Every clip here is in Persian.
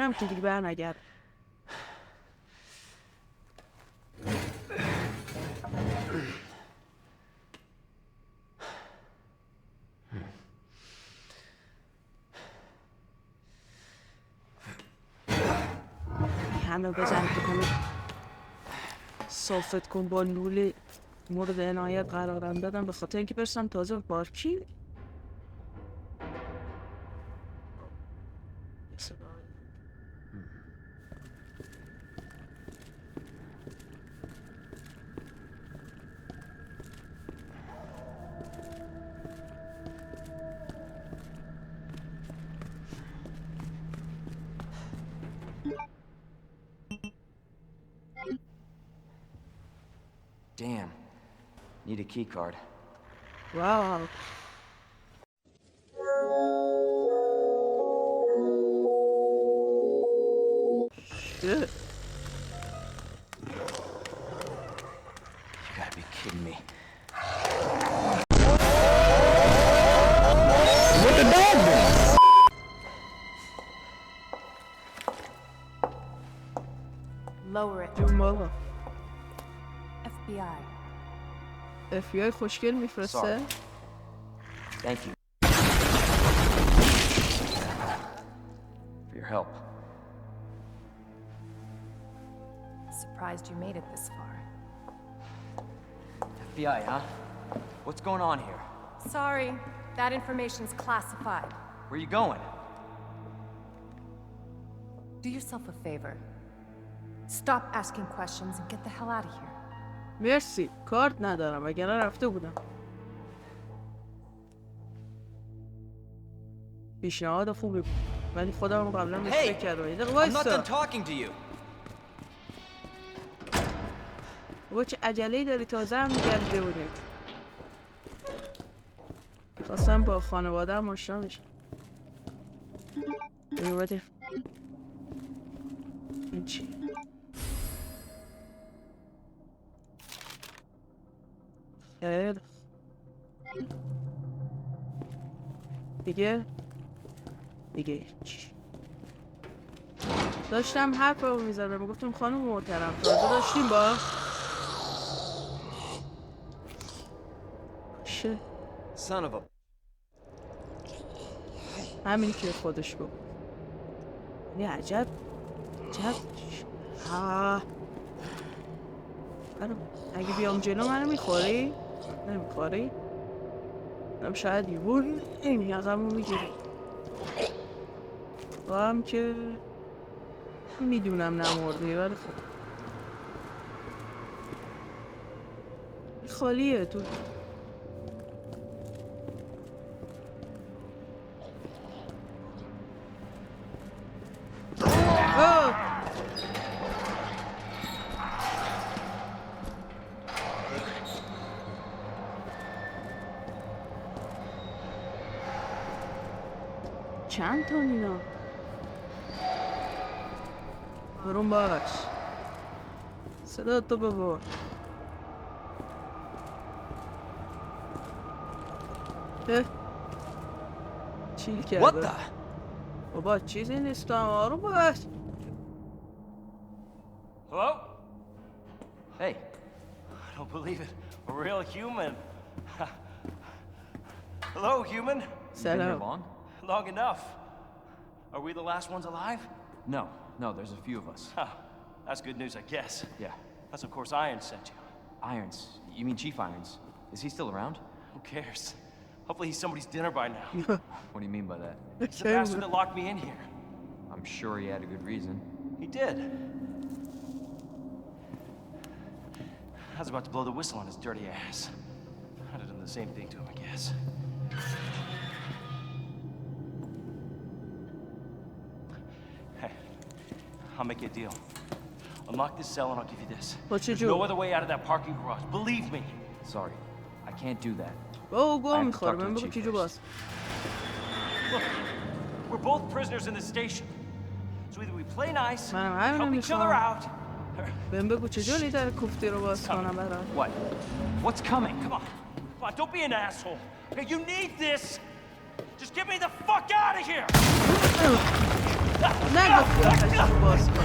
میرم که دیگه برنگرد. همه بزن بکنه صافت کن با لوله مورد عنایت قرارم دادم به خاطر اینکه برسم تازه بارچی. Damn. Need a key card. واو. Shit. You gotta be kidding me. What the dog doing? Lower it. جون بالا. FBI. FBI خوشگل میفرسته. Thank you. For your help. Surprised you made it this far. FBI, huh? What's going on here? Sorry, that information's classified. Where are you going? Do yourself a favor. Stop asking questions and get the hell out of here. مرسی. کارت ندارم وگرنه رفته بودم. پیشنهاد خوبی بود. ولی خودم قبلا بهش فکر کردم. یه دقیقه I'm not وایسا. done talking to you. بابا چه عجله‌ای داری تازه هم میگرده بودیم. خواستم با خانواده هم آشنا بشم. بده. این چی؟ دیگه چی؟ داشتم حرف رو میزدم گفتم خانم محترم تازه داشتیم با شه Son of a... همینی که خودش گفت. یه عجب ها اگه بیام جلو منو میخوری؟ نمیخوری؟ شاید یون این یقمو میگیری با هم که میدونم نمردی ولی خب خالیه تو. چند تا اینا برون باش صدا تو ببر. چیل کرده. What the? بابا چیزی نیست آروم باش. Hello? Hey. I don't believe it. A real human. Hello, human. You been here سلام. long? Long enough. Are we the last ones alive? No, there's a few of us. Huh. That's good news, I guess. Yeah. That's of course Irons sent you. Irons. You mean Chief Irons? Is he still around? Who cares? Hopefully he's somebody's dinner by now. What do you mean by that? He's the bastard that locked me in here. I'm sure he had a good reason. He did. I was about to blow the whistle on his dirty ass. I'd have done the same thing to him, I guess. Hey, I'll make you a deal. Unlock this cell and I'll give you this. What you There's do? no other way out of that parking garage. Believe me. Sorry. I can't do that. او I گوه have to میخوره talk to من the بگو chief چی جو first. باز. Look, we're both prisoners in this station. So either we play nice, منم همینو help each other میخوام. out, بهم بگو چجوری در کوفتی رو باز کنم برات. What? What's coming? Come on. Come on, don't be an asshole. Okay, you need this. Just get me the fuck out of here! نگفتی آتششو باز کن.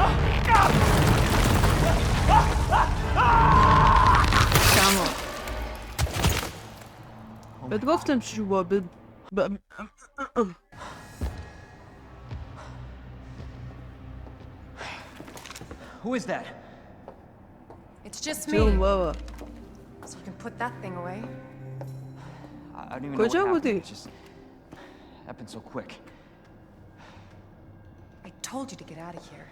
تمام. بهت گفتم چشو با Who is that? It's just جون me. بابا. So we can put that thing away. I don't even know what کجا happened. بودی؟ It just happened so quick. I told you to get out of here.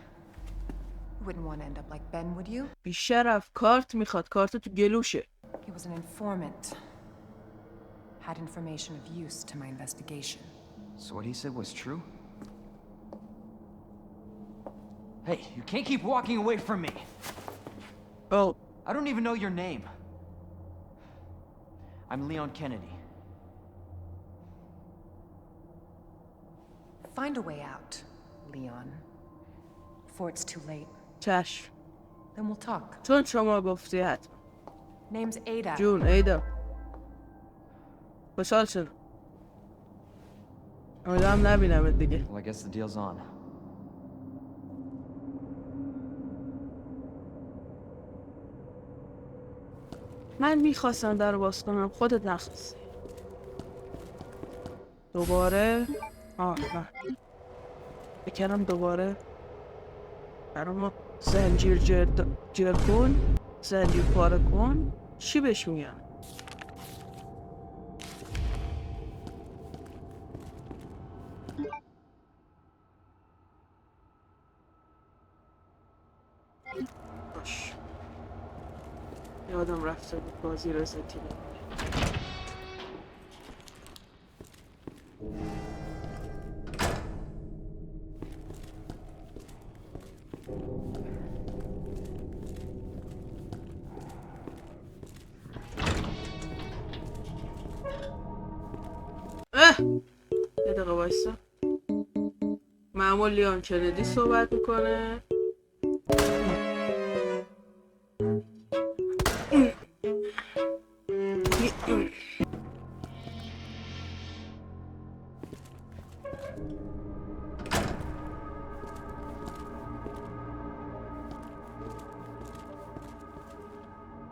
You wouldn't want to end up like Ben, would you? بیشرف کارت میخواد. کارت تو گلوشه. He was an informant. Had information of use to my investigation. So what he said was true? Hey, you can't keep walking away from me. Oh. I don't even know your name. I'm Leon Kennedy. Find a way out, Leon. Before it's too late. چشم. Then we'll talk. چون شما گفتی حتما. Name's Ada. جون ایدا. خوشحال شدم. امیدوارم نبینمت دیگه. Well, I guess the deal's on. من میخواستم در رو باز کنم. خودت نخواستی. دوباره نه بکنم دوباره برام زنجیر جر کن. زنجیر پاره کن. چی بهش میگن؟ باش یادم رفته بود بازی رزنتی یه دقیقه بایستا. معمول لیون کندی صحبت میکنه.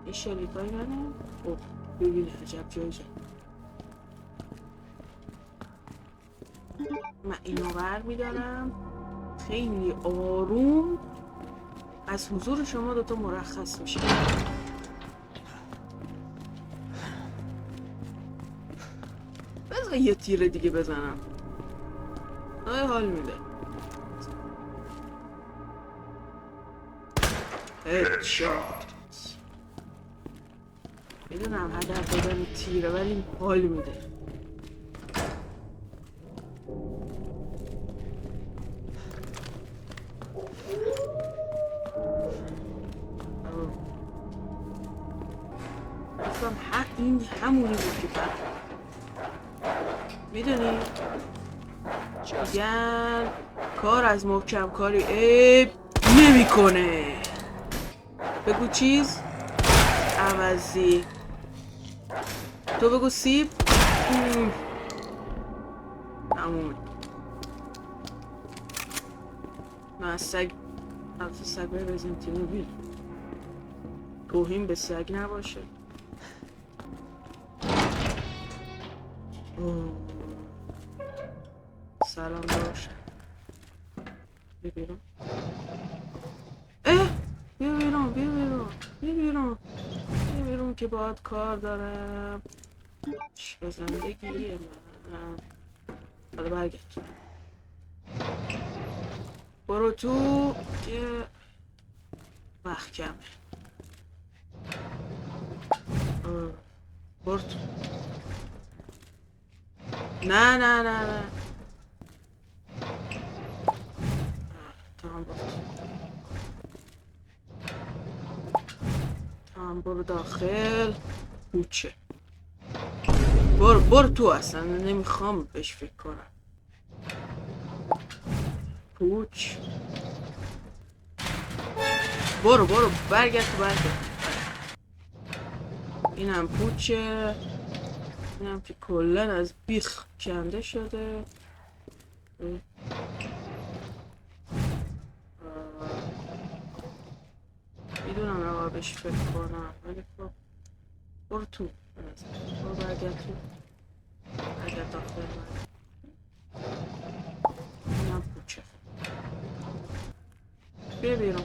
یه شریفایی منه. اوه ببینه عجب جایی جا. من اینو بر میدارم خیلی آروم از حضور شما دوتا مرخص میشه. بذار یه تیر دیگه بزنم. حال میده. هدشات. میدونم هدف دادن تیره ولی حال میده. این همونی بود که فرق میدونی میگن کار از محکم کاری عیب نمیکنه. بگو چیز عوضی. تو بگو سیب. تموم. من از سگ حرف سگ بزنیم تیمو بیل. توهین به سگ نباشه. سلام داشت. بیا بیرون. بیا بیرون بیا بیرون بیا بیرون بیا بیرون که باید کار دارم. به زندگی من. حالا برگرد. برو تو که وقت کمه. برو تو. نه نه نه نه تمام برو داخل. پوچه. برو تو. اصلا نمیخوام بهش فکر کنم. پوچ. برو برگرد تو. برگرد. اینم پوچه. اینم که کلن از بیخ کنده شده. میدونم عقابش فکر کنم ولی خب برو تو برو برگرد تو برگرد داخل من اینم کوچه بیا بیرون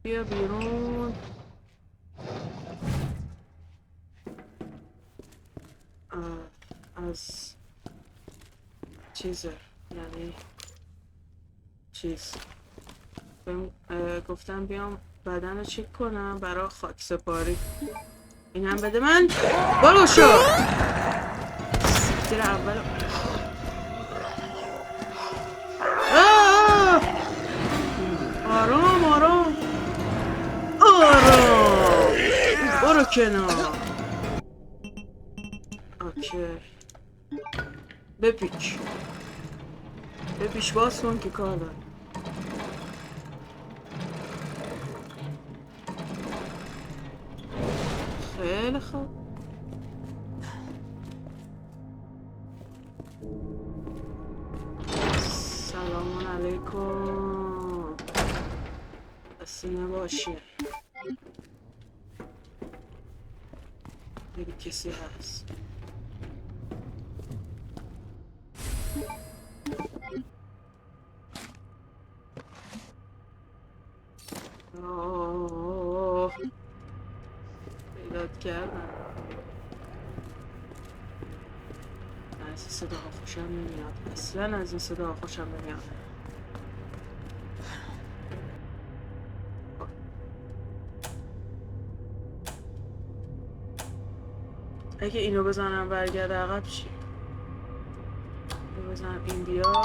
بیا بیرون از چیزه یعنی چیز گفتم بیام بدن رو چک کنم برای خاک سپاری این هم بده من برو شو سیکتر اول آرام آرام آرام برو کنار اوکی بپیچ باز کن که کار داره خیلی خوب سلام علیکم بسینه باشه دیگه کسی هست پیدات کردم از این صدا خوشم نمیاد اصلا از این صدا خوشم نمیاد اگه اینو بزنم برگرد عقب چی؟ اینو بزنم این بیاد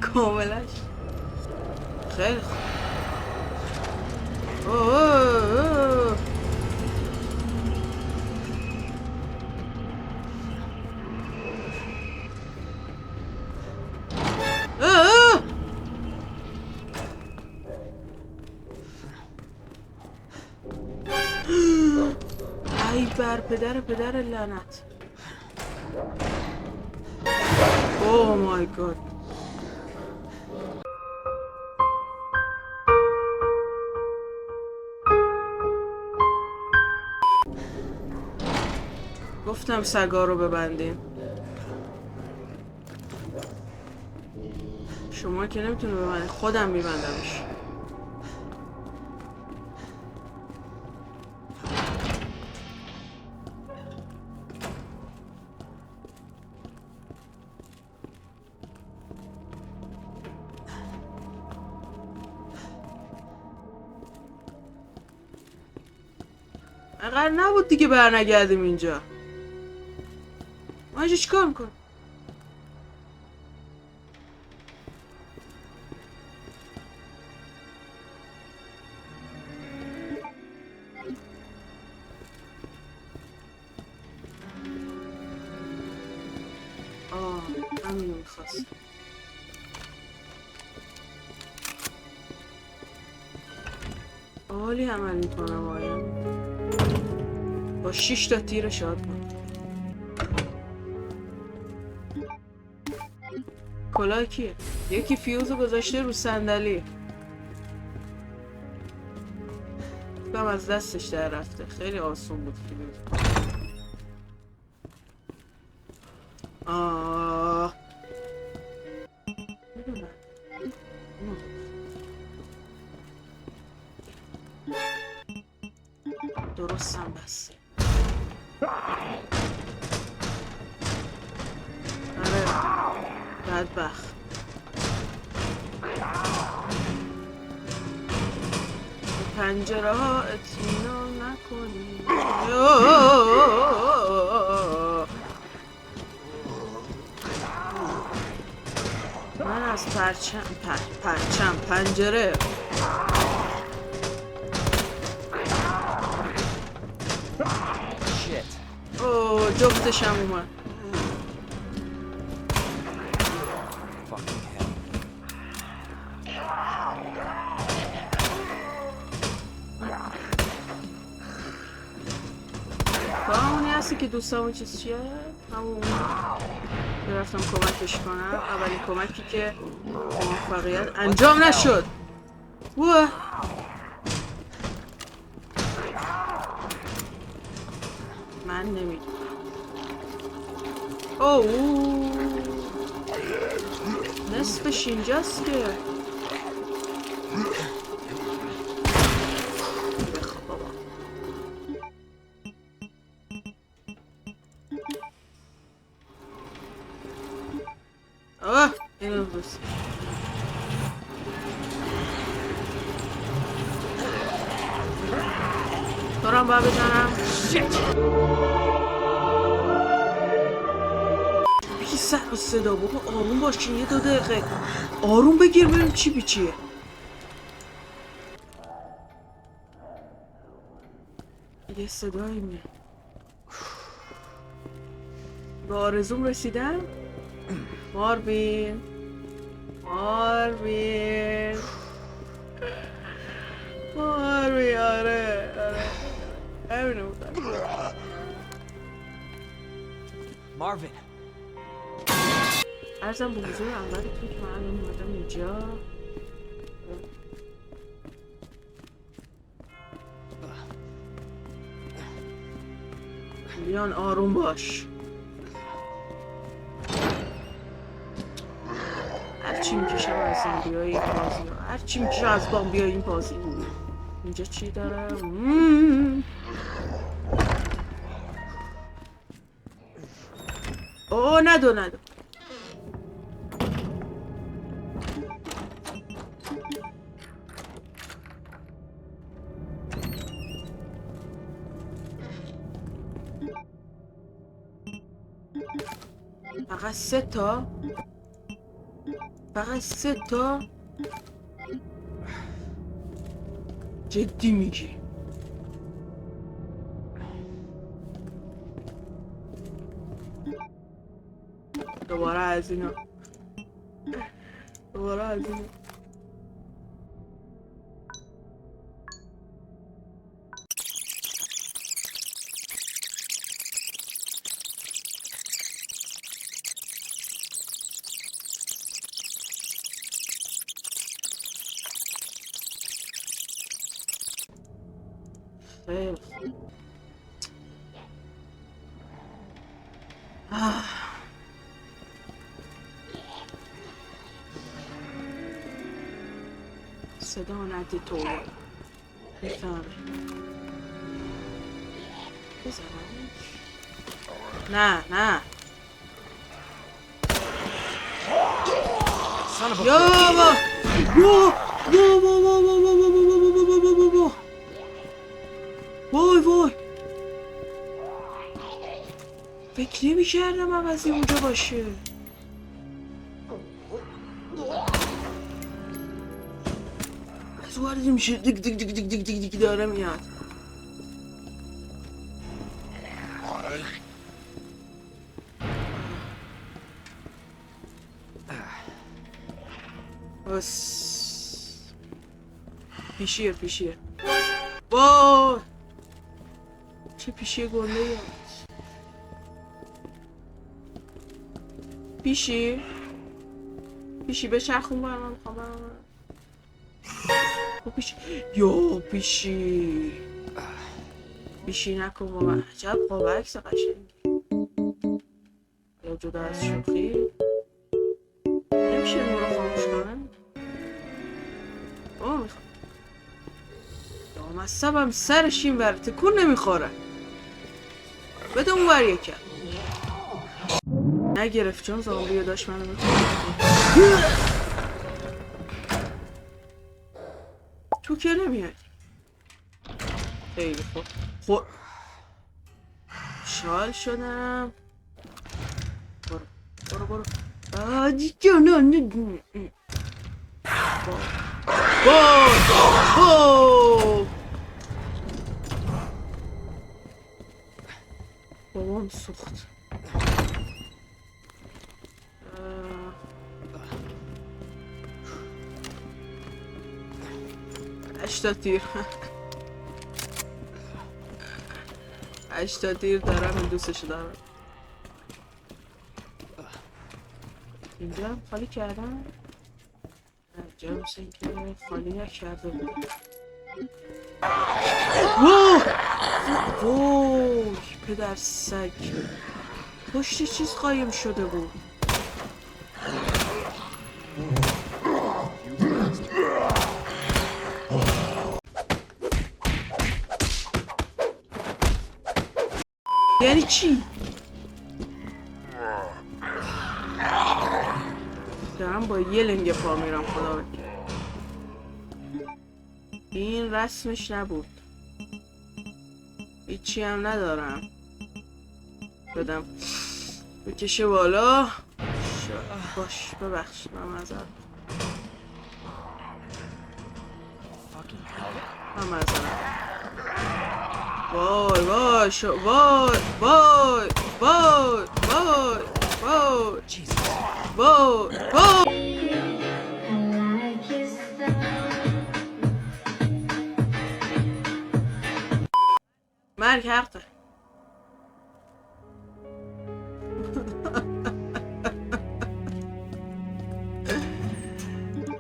کاملش خیلی خوب ای بر پدر لعنت اوه مای گاد گفتم سگا رو ببندیم شما که نمیتونه ببندید خودم میبندمش قرار نبود دیگه برنگردیم اینجا ما اینجا چیکار میکنم همینو میخواست عالی عمل میکنم آیم با 6 تا تیر شاد کن کلاه کیه؟ یکی فیوزو گذاشته رو صندلی بهم از دستش در رفته خیلی آسون بود فیوز درستم بس آره بدبخت پنجره ها اطمینان نکنی من از پرچم پنجره اوه جفتشم اومد با همونی هستی که دوستمون چیز چیه؟ همون رفتم کمکش کنم. اولین کمکی که موفقیت انجام نشد. واه من نمیدونم. اوه نصفش اینجاست که بخواب بابا. آه اینو بس دارم باید بزنم. بگی سر و صدا بابا آروم باشین. یه 2 دقیقه آروم بگیر ببین چی بیچیه. یه صدایی میاد. به آرزوم رسیدم. ماربین ماربین ماربین آره همینو بودم. Marvin. عرضم به حضور اولتون که من الان اومدم اینجا. لیان آروم باش. هرچی میکشم از زامبیای این بازی ها. هرچی میکشم از زامبیای این بازی. اینجا چی دارم؟ اوه ندو فقط 3 تا. فقط 3 تا. جدی میگی؟ دوباره از اینا. خیلی صدا ندی تو میفهمی. بزنم نه یا وای فکر نمی کردم عوضی اونجا باشه. از وارد میشه دیگ داره میاد. بس پیشیه وای چه پیشیه گنده ای پیشی بچرخون برای من میخوام پیشی نکن با من. عجب قاب عکس قشنگی. یا جدا از شوخی نمیشه نورو خاموش کنم. میخوام یا مصبم سرش این بره تکون نمیخوره. بده اون بر یکم نگرفت چون زامبیو داشت منو میخواد. تو که نمیادی. خیلی خوب شال شدم. برو دیگه نه بابام سوخت. هشتا تیر دارم این دوستش دارم. اینجا هم خالی کردم. اینجا مثل اینکه خالی نکرده بود. وای پدر سگ پشت چیز قایم شده بود. یعنی چی؟ دارم با یه لنگ پا میرم خدا بکنه. این رسمش نبود. هیچی هم ندارم بدم بکشه بالا. باش ببخشید من معذرت وای وای وای وای وای وای وای وای مرگ حقه.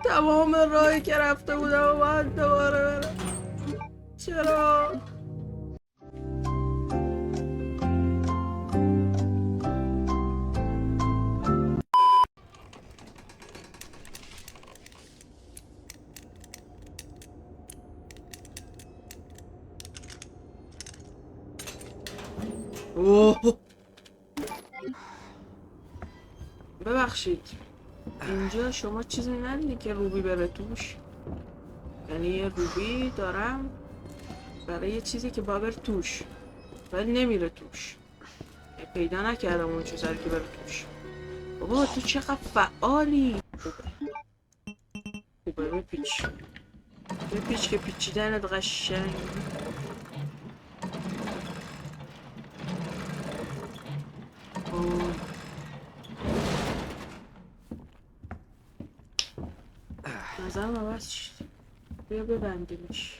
تمام راهی که رفته بودم و باید دوباره برم. چرا؟ اوه ببخشید اینجا شما چیزی ندیدی که روبی بره توش؟ یعنی یه روبی دارم برای یه چیزی که با بره توش ولی نمیره توش. پیدا نکردم اون چیزی که بره توش. بابا تو چقدر فعالی. خوبه بپیچ بپیچ که پیچیدنت قشنگ. نظرم عوض شد. بیا ببندیمش.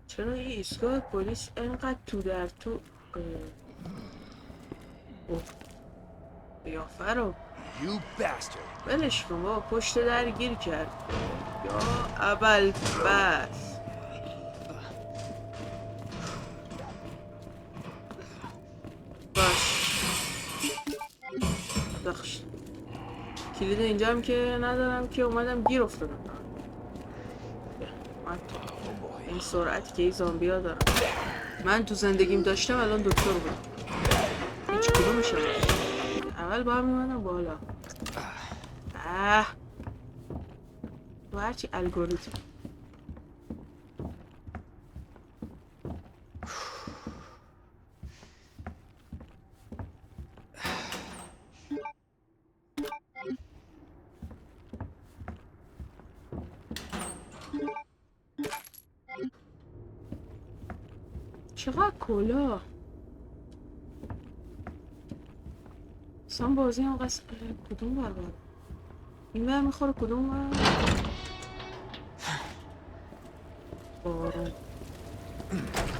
چرا این ایستگاه پلیس انقدر تو در تو قیافه رو ولش کن بابا پشت در گیر کرد یا اول بس. باش بخش کلید اینجا هم که ندارم که اومدم گیر افتادم. من تو این سرعتی که این زامبی ها دارم من تو زندگیم داشتم الان دکتر بودم. هیچ کدومش اول با هم میمدم بالا. تو هرچی الگوریتم چقدر کلا سام بازی هم قصد کدوم برباد این بر میخوره کدوم بر بارون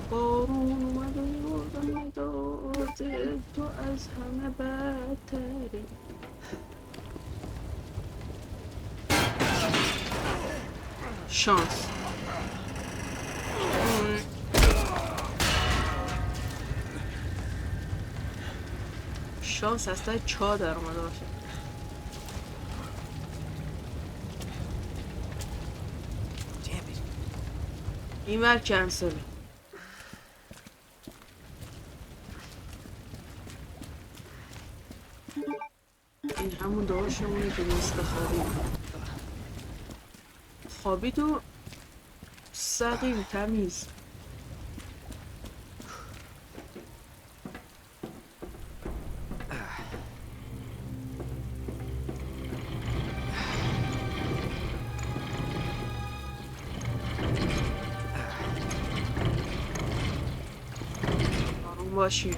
بارون اومد و یادم نداده تو از همه بدتری. شانس شانس هسته چا در اومده باشه. این ور کنسل. این همون داشتمونه که نیست خوابید و سقیم تمیز. آروم باشی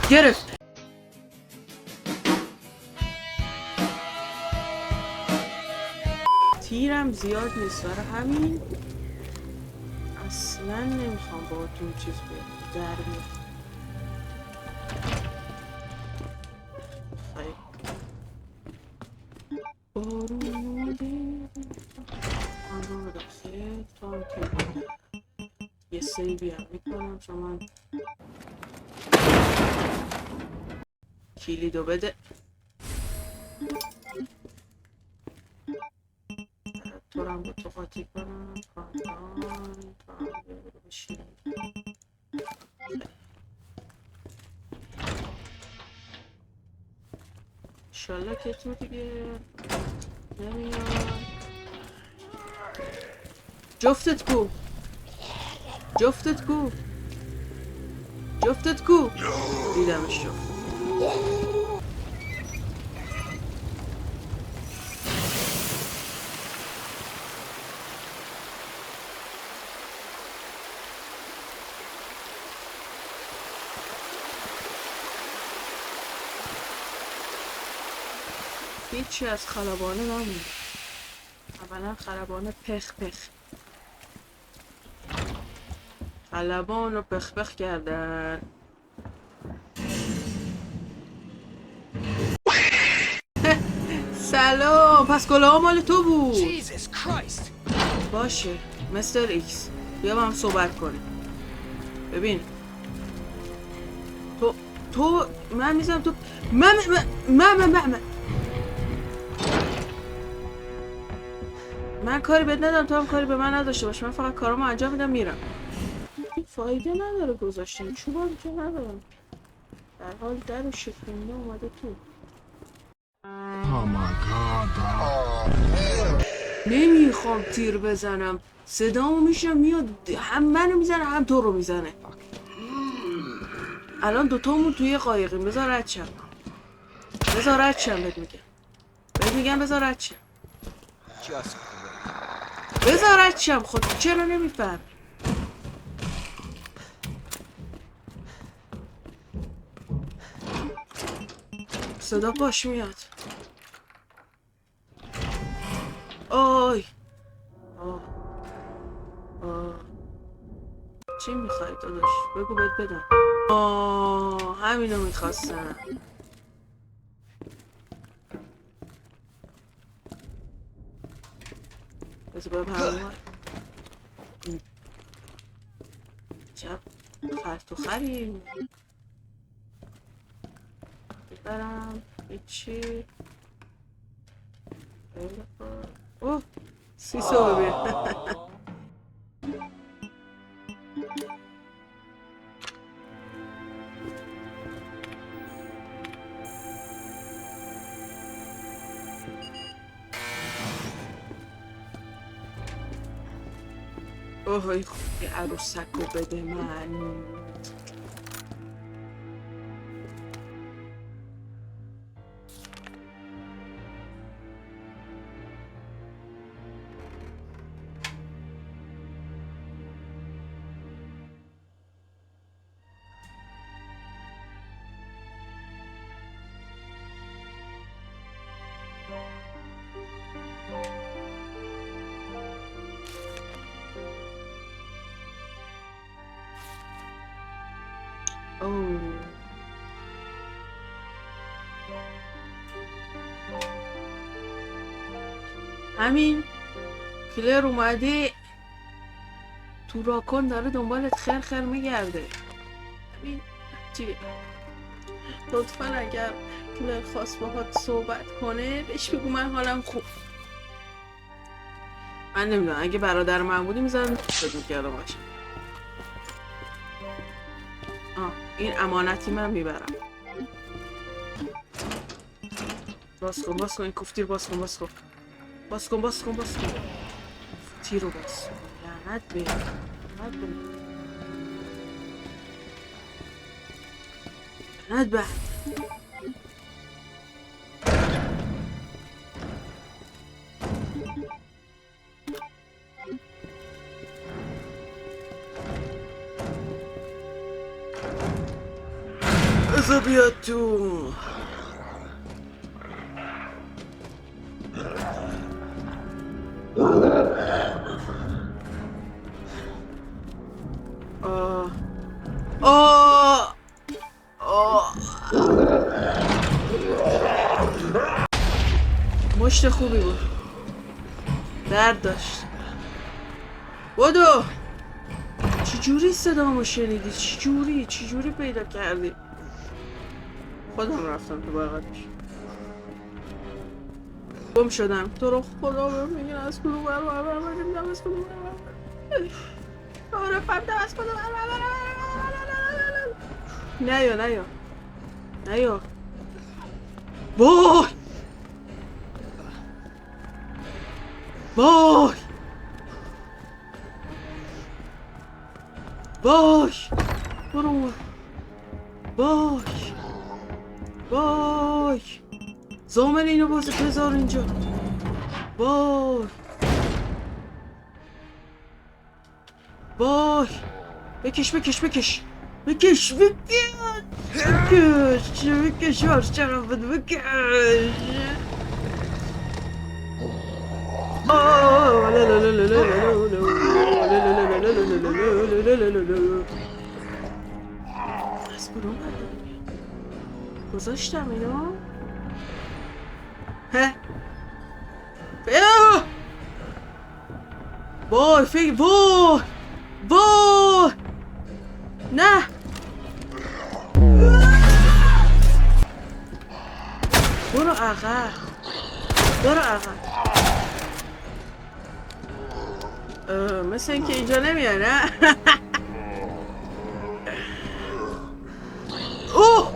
گرفت. تیرم زیاد نیست برای همین اصلا نمیخوام با تو چیز در بیاد. بارون اومده من رو بدخه تا که یه سیبی هم میکنم چون من کلیدو بده. تو رو هم با تو قاطی کنم کاندان تو هم بشین. انشالله که تو دیگه نمیاد. جفتت کو جفتت کو جفتت کو دیدمش جفت. هیچی از خلبانه نمونه. اولا خلبانه پخ پخ خلبان رو پخ پخ کردن. سلام. پس گلاه مال تو بود. باشه مستر ایکس بیا با هم صحبت کنیم. ببین تو من میزم تو من کاری بهت ندارم تو هم کاری به من نداشته باش. من فقط کارامو انجام میدم میرم. فایده نداره گذاشتن چوبم که ندارم. در حال در و شکونده اومده تو. نمیخوام تیر بزنم صدامو میشم میاد هم منو میزنه هم تو رو میزنه. الان دوتامون توی قایقیم. بذار رد شم بهت میگم بذار رد شم بذار رد شم. خود چرا نمیفهم؟ صدا پاش میاد. آی چی میخوای داداش؟ بگو بهت بدم. همینو میخواستم. بذار ببرم چپ خرد و خریم ببرم هیچی. اوه سیسو ببین. اوه خوبی عروسک رو بده من. همین کلر اومده تو راکن داره دنبالت خر میگرده. همین چی؟ لطفا اگر کلر خواست باهات صحبت کنه بهش بگو من حالم خوب. من نمیدونم اگه برادر من بودی میزنم بدون که الان باشه. این امانتی من میبرم. باز کن این کوفتیر باز کن تیر رو باز. لعنت به Not bad. بذار بیاد تو. مشت خوبی بود. درد داشت. بدو. چجوری صدامو شنیدی؟ چجوری پیدا کردی؟ خودم رفتم تو بغلش. گم شدم. تو رو خدا بهم میگن از کدوم بر نمیدونم از کدوم آره فهمیدم از کدوم نیا وای برو وای زامن اینو بازه بذار اینجا. وای بکش هرچ طرفت بکش. از کدوم گذاشتم اینو؟ وای نه برو عقب مثل اینکه اینجا نمیاد نه. اوه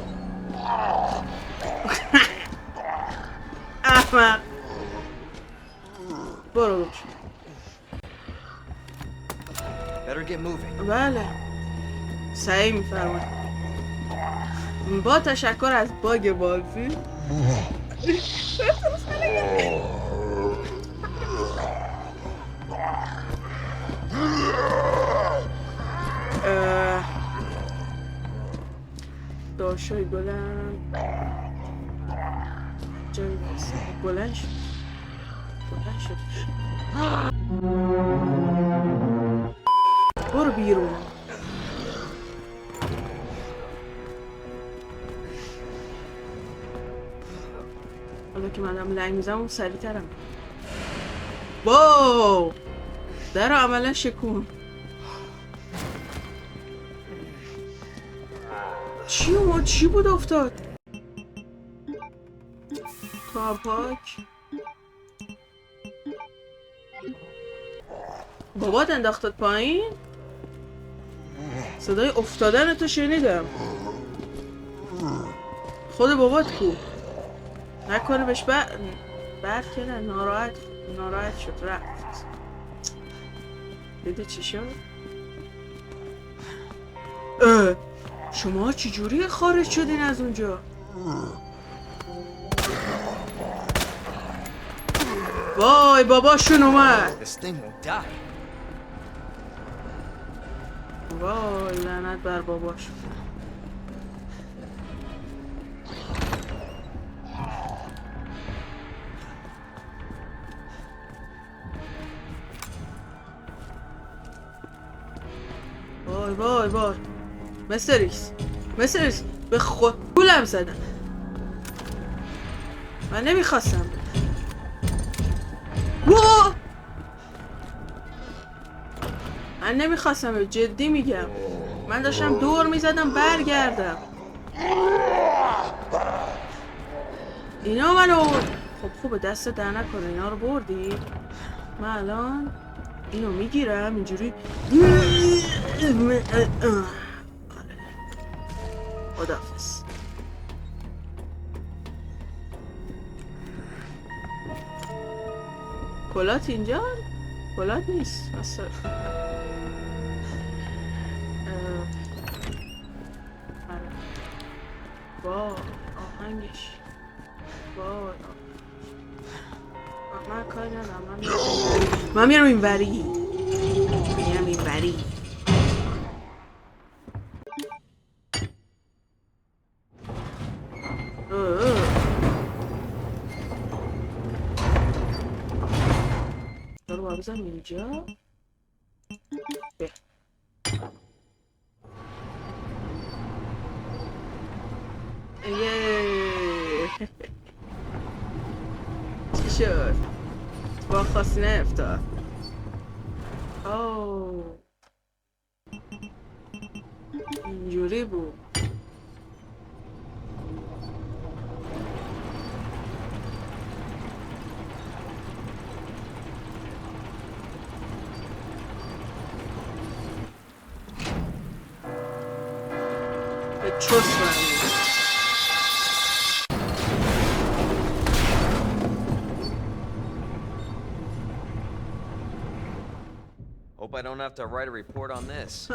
احمق برو بله سعی میفرماید. با تشکر از باگ بازی. داشای بلند جایی بلند شد برو بیرون. حالا که من لنگ میزم اون سریع ترم. واو در رو عملا شکون. چی بود افتاد؟ کارپاک بابات انداختت پایین؟ صدای افتادن تو شنیدم. خود بابات کو؟ نکنه بهش بعد که نه ناراحت شد رفت. دیدی چی شد؟ شما چجوری خارج شدین از اونجا؟ وای باباشون اومد. وای لعنت بر باباشون. وای مستریکس به خود پولم زدم. من نمیخواستم من نمیخواستم جدی میگم. من داشتم دور میزدم برگردم. اینا منو خب خوبه دست در نکنه. اینا رو بردی. من الان اینو میگیرم اینجوری. خداحافظ. کلات اینجا؟ کلات نیست اصلا. وای آهنگش وای من کاری ندارم من میرم این وری دارو باید بزنم اینجا به چی شد؟ با خاصی نیفتاد اوه اینجوری بود به چوس برمید Hope I don't have to write a report on this.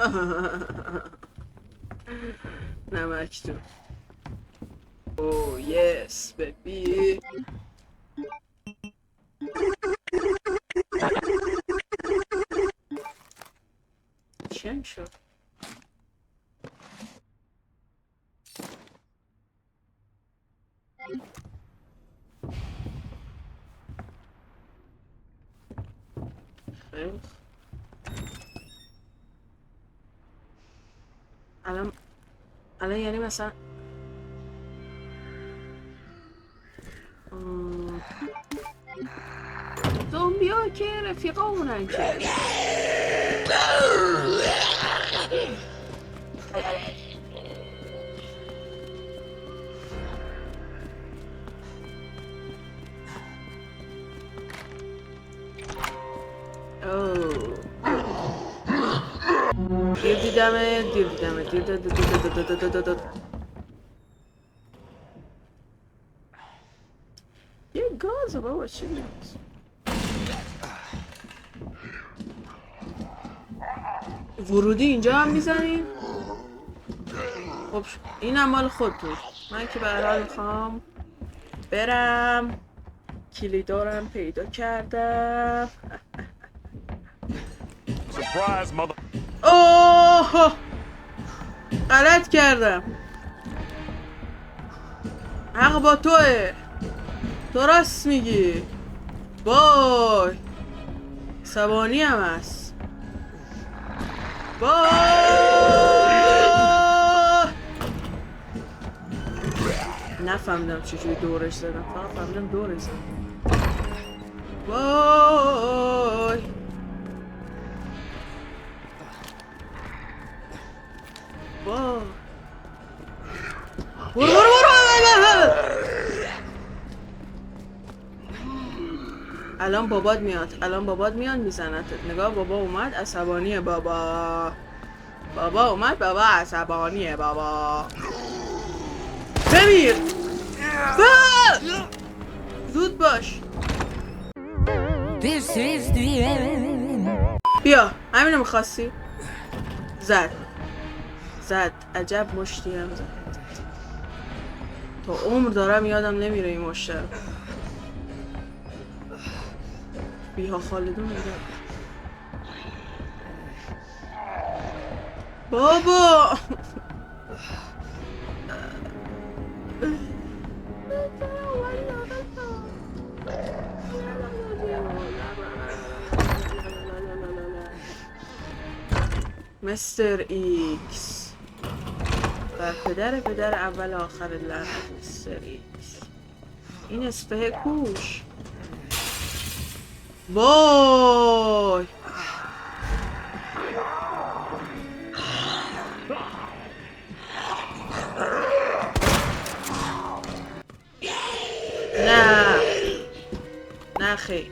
نمک تو اوه یس ببی چی شد؟ خیلی الان یعنی مثلا زومبی ها که رفیقا اونن که دیر دیدمه یه گازه بابا چی میگوز ورودی اینجا هم میزنیم خب اینم مال خودتون من که به هر حال میخوام برم کلیدارم پیدا کردم Surprise, mother. اوه غلط کردم حق با توه تو راست میگی وای سبانی هم هست وای نفهمیدم چجوری دورش زدم فقط فهمیدم دورش زدم وای وای برو الان بابات میاد میزنتت نگاه بابا اومد عصبانیه بابا اومد بابا عصبانیه بابا بمیر زود باش بیا همینو میخواستی زد عجب مشتی هم زد تا عمر دارم یادم نمیره این مشتر بیها خالدون میگه بابا مستر ایکس و پدر اول آخر لعنت مستر ایکس این اسپه کوش وای نه خیر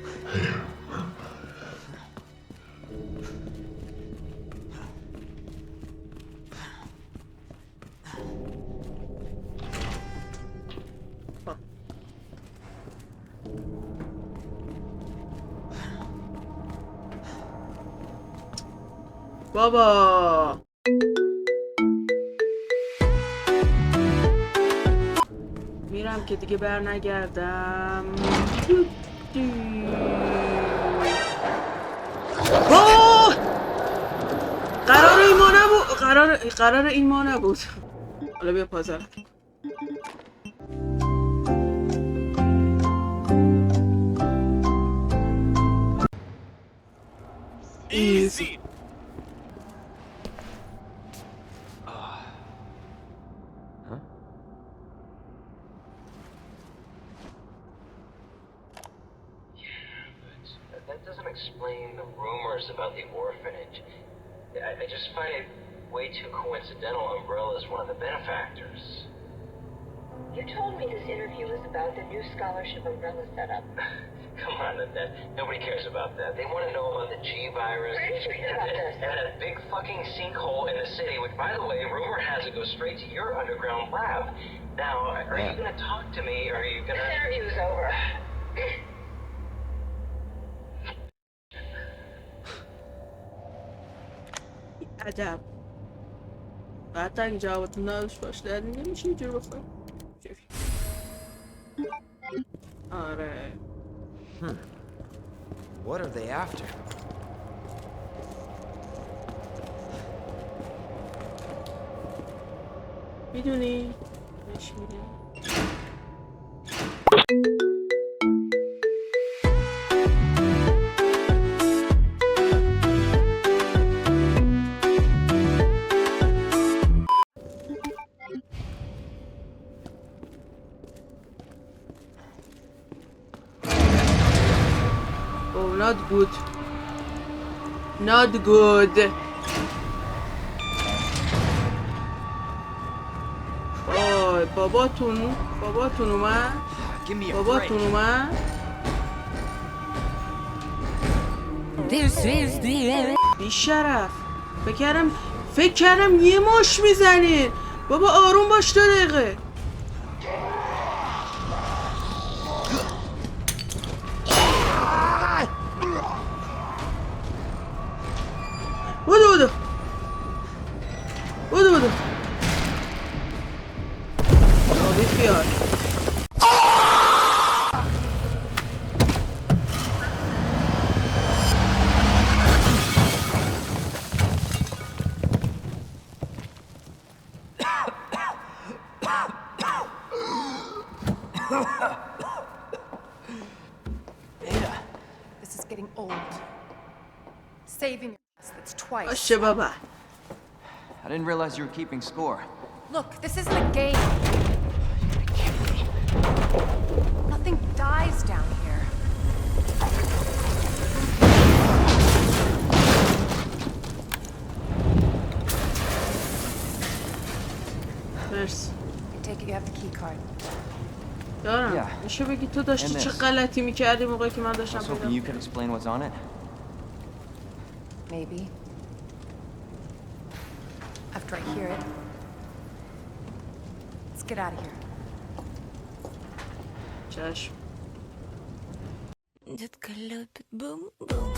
بابا بکنم که دیگه بر نگردم. قرار این ما نبود. قرار این ما نبود. حالا بیا پازر. Easy. That doesn't explain the rumors about the orphanage. I just find it way too coincidental Umbrella's one of the benefactors. You told me this interview was about the new scholarship Umbrella set up. Come on, that nobody cares about that. They want to know about the G virus. Where did you hear about this? And that big fucking sinkhole in the city, which, by the way, rumor has it goes straight to your underground lab. Now, are you going to talk to me, or are you going This to... interview's over. عجب. حتی اگه جوابتون نداشت باشه در نمیشه اینجور بخواه. آره. What are they after? میدونی؟ بهش میگم. Oh, not good. Not good. وای باباتون اومد. Give me a break. باباتون اومد. بی شرف. فکر کردم یه مش میزنین. بابا آروم باش 2 دقیقه. بودو بیخیال. Ada. This is getting old. Saving us, that's twice. باشه بابا. I didn't realize you were keeping score. Look, this isn't a game. Nothing dies down here. مرسی. I take it you have the key card. دارم. Yeah. میشه بگی تو داشتی And چه this. غلطی میکردی موقعی که من داشتم I was hoping پیدا you could explain what's on it. Maybe. After I hear it. Let's get out of here. چشم. Детка любит бум-бум.